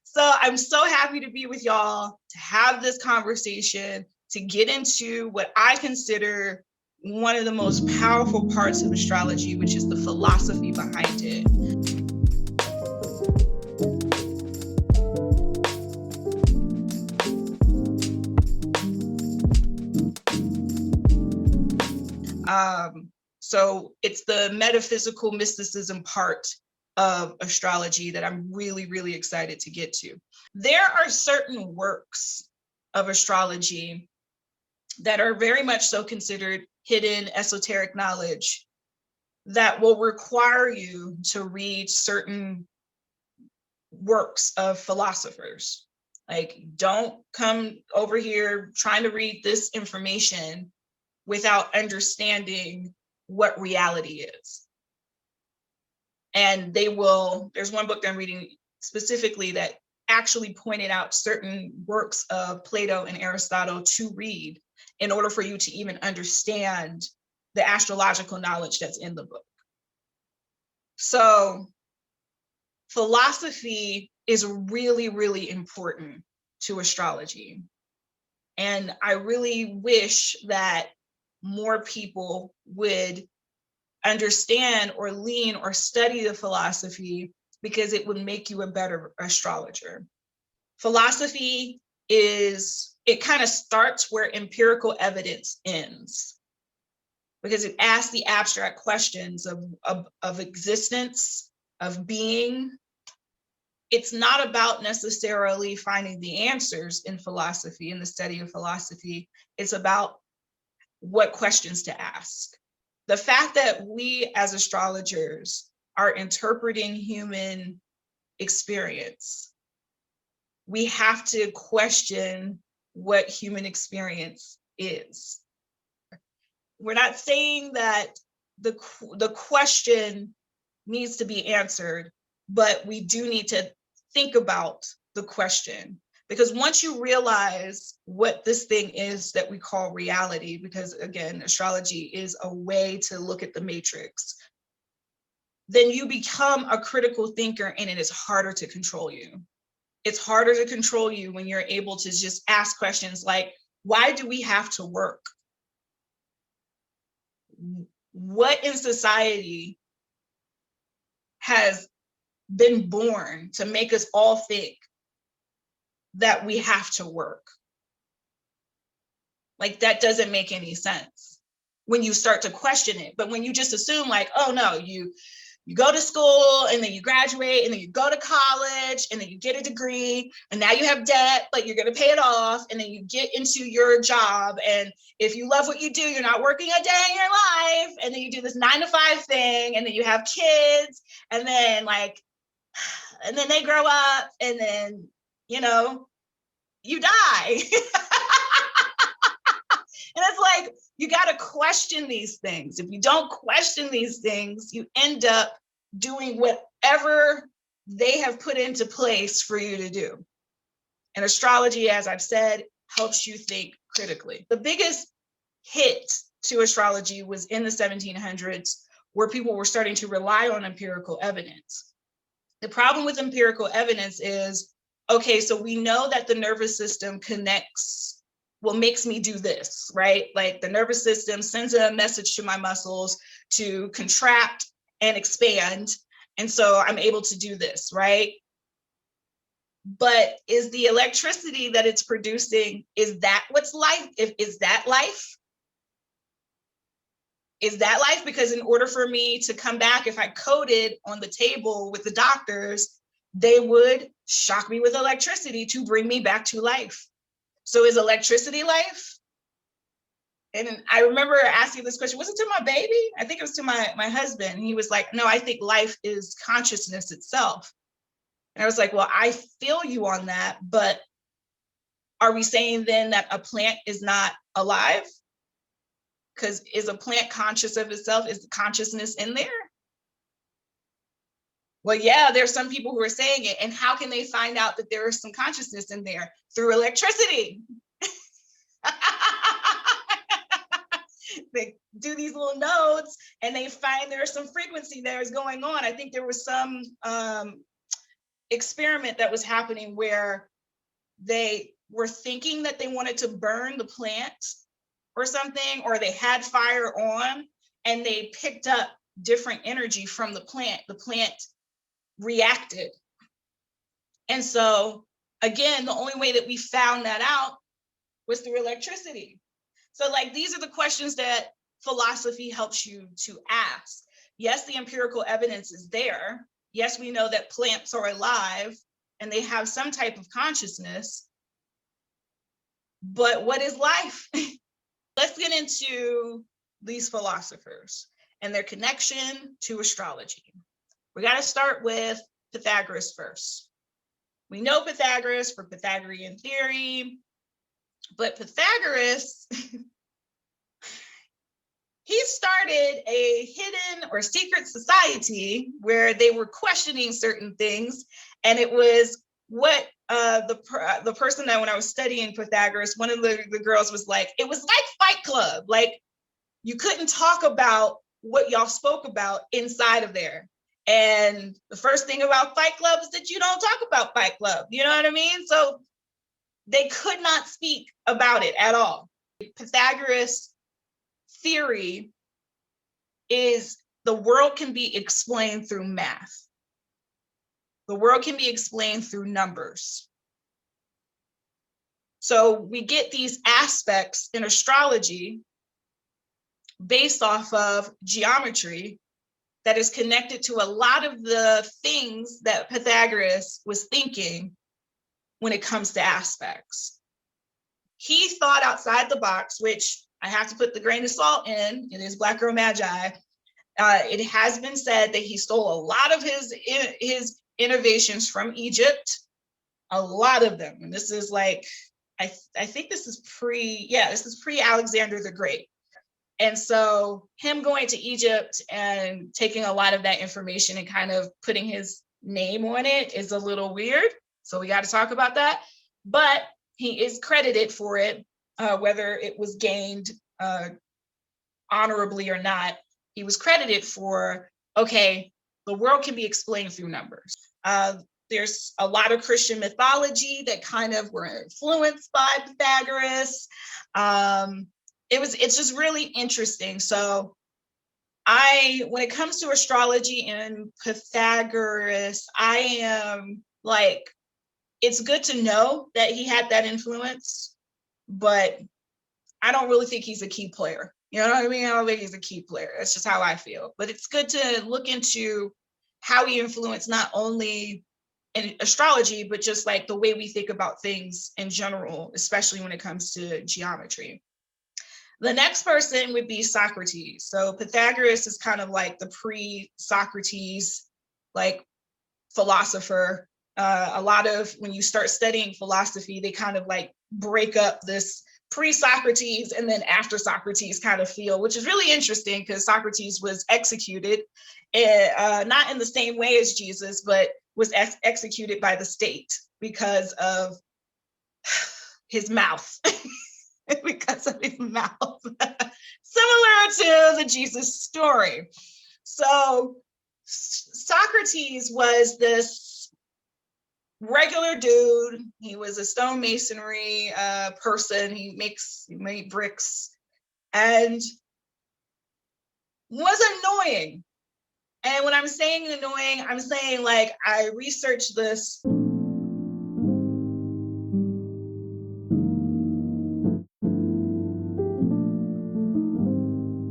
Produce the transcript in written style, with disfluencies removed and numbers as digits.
So I'm so happy to be with y'all, to have this conversation, to get into what I consider one of the most powerful parts of astrology, which is the philosophy behind it. So it's the metaphysical mysticism part of astrology that I'm really, really excited to get to. There are certain works of astrology that are very much so considered hidden esoteric knowledge that will require you to read certain works of philosophers. Like, don't come over here trying to read this information without understanding what reality is. And there's one book that I'm reading specifically that actually pointed out certain works of Plato and Aristotle to read in order for you to even understand the astrological knowledge that's in the book. So philosophy is really, really important to astrology. And I really wish that more people would understand or lean or study the philosophy, because it would make you a better astrologer. Philosophy it kind of starts where empirical evidence ends, because it asks the abstract questions of existence, of being. It's not about necessarily finding the answers in philosophy, in the study of philosophy. It's about what questions to ask. The fact that we as astrologers are interpreting human experience, we have to question what human experience is. We're not saying that the question needs to be answered, but we do need to think about the question. Because once you realize what this thing is that we call reality, because again, astrology is a way to look at the matrix, then you become a critical thinker, and it is harder to control you. It's harder to control you when you're able to just ask questions like, why do we have to work? What in society has been born to make us all think that we have to work? Like, that doesn't make any sense when you start to question it. But when you just assume like, oh no, you go to school and then you graduate and then you go to college and then you get a degree and now you have debt, but you're going to pay it off. And then you get into your job. And if you love what you do, you're not working a day in your life. And then you do this 9-to-5 thing, and then you have kids, and then they grow up, and then, you die. And it's like, you got to question these things. If you don't question these things, you end up doing whatever they have put into place for you to do. And astrology, as I've said, helps you think critically. The biggest hit to astrology was in the 1700s, where people were starting to rely on empirical evidence. The problem with empirical evidence is, okay, so we know that the nervous system makes me do this, right? Like, the nervous system sends a message to my muscles to contract and expand. And so I'm able to do this, right? But is the electricity that it's producing, is that what's life? Is that life? Is that life? Because in order for me to come back, if I coded on the table with the doctors, they would shock me with electricity to bring me back to life. So is electricity life? And I remember asking this question, was it to my baby? I think it was to my husband. He was like, no, I think life is consciousness itself. And I was like, well, I feel you on that, but are we saying then that a plant is not alive? Because is a plant conscious of itself? Is the consciousness in there? Well, yeah, there's some people who are saying it. And how can they find out that there is some consciousness in there? Through electricity. They do these little nodes and they find there's some frequency there is going on. I think there was some experiment that was happening where they were thinking that they wanted to burn the plant or something, or they had fire on and they picked up different energy from the plant. The plant reacted. And so, again, the only way that we found that out was through electricity. So, like, these are the questions that philosophy helps you to ask. Yes, the empirical evidence is there. Yes, we know that plants are alive and they have some type of consciousness. But what is life? Let's get into these philosophers and their connection to astrology. We got to start with Pythagoras first. We know Pythagoras for Pythagorean theory, but Pythagoras, he started a hidden or secret society where they were questioning certain things. And it was what the person that when I was studying Pythagoras, one of the girls was like, it was like Fight Club. Like, you couldn't talk about what y'all spoke about inside of there. And the first thing about Fight Club is that you don't talk about Fight Club. You know what I mean? So they could not speak about it at all. Pythagoras' theory is the world can be explained through math. The world can be explained through numbers. So we get these aspects in astrology based off of geometry that is connected to a lot of the things that Pythagoras was thinking when it comes to aspects. He thought outside the box, which I have to put the grain of salt in. It is Black Girl Magi. It has been said that he stole a lot of his innovations from Egypt, a lot of them. And this is like, I think this is pre-Alexander the Great. And so him going to Egypt and taking a lot of that information and kind of putting his name on it is a little weird. So we got to talk about that. But he is credited for it, whether it was gained honorably or not. He was credited for, okay, the world can be explained through numbers. There's a lot of Christian mythology that kind of were influenced by Pythagoras. It's just really interesting. So when it comes to astrology and Pythagoras, I am like, it's good to know that he had that influence, but I don't really think he's a key player. You know what I mean? I don't think he's a key player. That's just how I feel. But it's good to look into how he influenced not only in astrology, but just like the way we think about things in general, especially when it comes to geometry. The next person would be Socrates. So Pythagoras is kind of like the pre-Socrates, like, philosopher. A lot of, when you start studying philosophy, they kind of like break up this pre-Socrates and then after Socrates kind of feel, which is really interesting because Socrates was executed, not in the same way as Jesus, but was executed by the state because of his mouth. Because of his mouth. Similar to the Jesus story. So Socrates was this regular dude. He was a stonemasonry person. He made bricks and was annoying. And when I'm saying annoying, I'm saying, like, I researched this